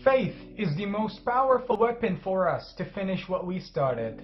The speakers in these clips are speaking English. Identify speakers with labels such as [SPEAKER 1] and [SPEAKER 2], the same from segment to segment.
[SPEAKER 1] Faith is the most powerful weapon for us to finish what we started.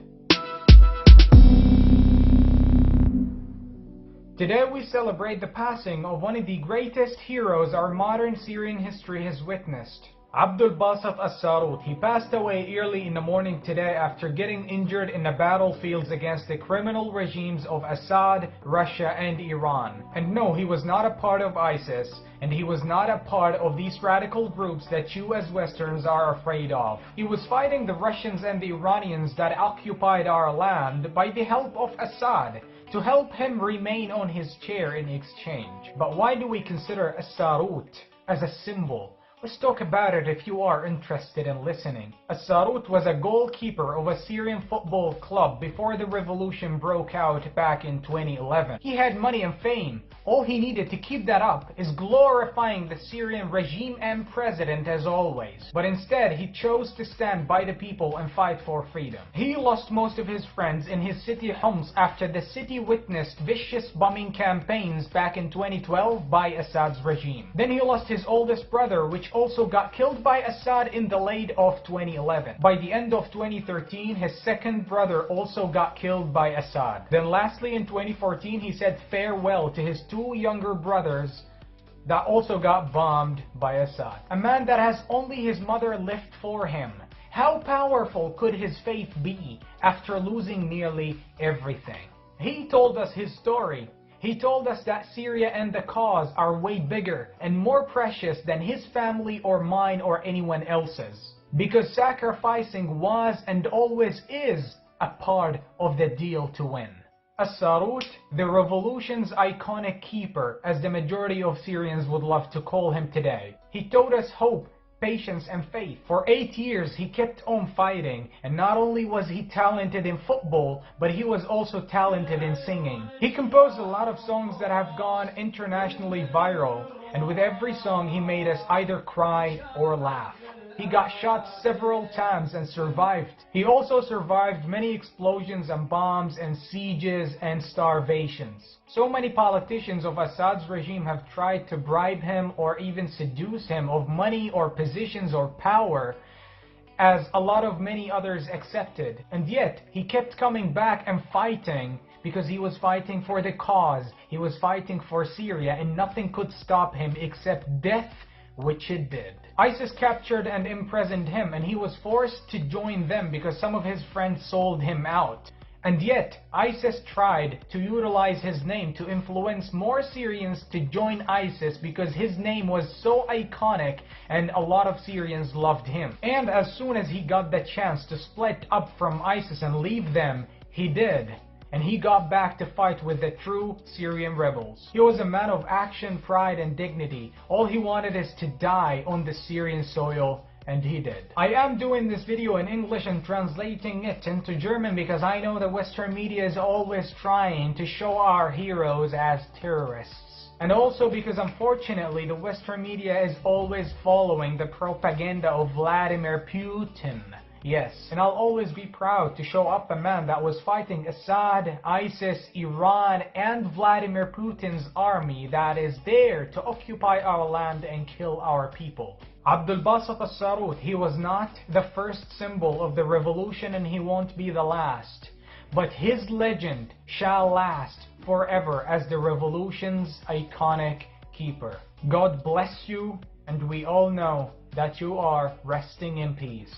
[SPEAKER 1] Today we celebrate the passing of one of the greatest heroes our modern Syrian history has witnessed. Abdul Baset al-Sarout. He passed away early in the morning today after getting injured in the battlefields against the criminal regimes of Assad, Russia and Iran. And no, he was not a part of ISIS, and he was not a part of these radical groups that you as Westerns are afraid of. He was fighting the Russians and the Iranians that occupied our land by the help of Assad, to help him remain on his chair in exchange. But why do we consider al-Sarout as a symbol? Let's talk about it if you are interested in listening. Al-Sarout was a goalkeeper of a Syrian football club before the revolution broke out back in 2011. He had money and fame. All he needed to keep that up is glorifying the Syrian regime and president as always. But instead, he chose to stand by the people and fight for freedom. He lost most of his friends in his city Homs after the city witnessed vicious bombing campaigns back in 2012 by Assad's regime. Then he lost his oldest brother, which also got killed by Assad in the late of 2011. By the end of 2013, his second brother also got killed by Assad. Then lastly in 2014, he said farewell to his two younger brothers that also got bombed by Assad. A man that has only his mother left for him. How powerful could his faith be after losing nearly everything? He told us his story. He told us that Syria and the cause are way bigger and more precious than his family or mine or anyone else's. Because sacrificing was and always is a part of the deal to win. Al-Sarout, the revolution's iconic keeper, as the majority of Syrians would love to call him today. He taught us hope, patience and faith. For 8 years he kept on fighting, and not only was he talented in football, but he was also talented in singing. He composed a lot of songs that have gone internationally viral, and with every song he made us either cry or laugh. He got shot several times and survived. He also survived many explosions and bombs and sieges and starvations. So many politicians of Assad's regime have tried to bribe him or even seduce him of money or positions or power, as a lot of many others accepted. And yet, he kept coming back and fighting because he was fighting for the cause. He was fighting for Syria, and nothing could stop him except death, which it did. ISIS captured and imprisoned him, and he was forced to join them because some of his friends sold him out. And yet, ISIS tried to utilize his name to influence more Syrians to join ISIS because his name was so iconic and a lot of Syrians loved him. And as soon as he got the chance to split up from ISIS and leave them, he did. And he got back to fight with the true Syrian rebels. He was a man of action, pride and dignity. All he wanted is to die on the Syrian soil, and he did. I am doing this video in English and translating it into German because I know the Western media is always trying to show our heroes as terrorists. And also because unfortunately the Western media is always following the propaganda of Vladimir Putin. Yes, and I'll always be proud to show up a man that was fighting Assad, ISIS, Iran, and Vladimir Putin's army that is there to occupy our land and kill our people. Abdul Baset al-Sarout, he was not the first symbol of the revolution and he won't be the last. But his legend shall last forever as the revolution's iconic keeper. God bless you, and we all know that you are resting in peace.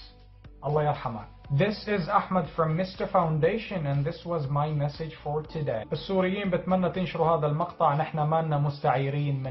[SPEAKER 1] Allah yarhamak. This is Ahmed from Mr. Foundation, and this was my message for today. السوريين بتمنى تنشروا هذا المقطع، نحن ما لنا مستعيرين من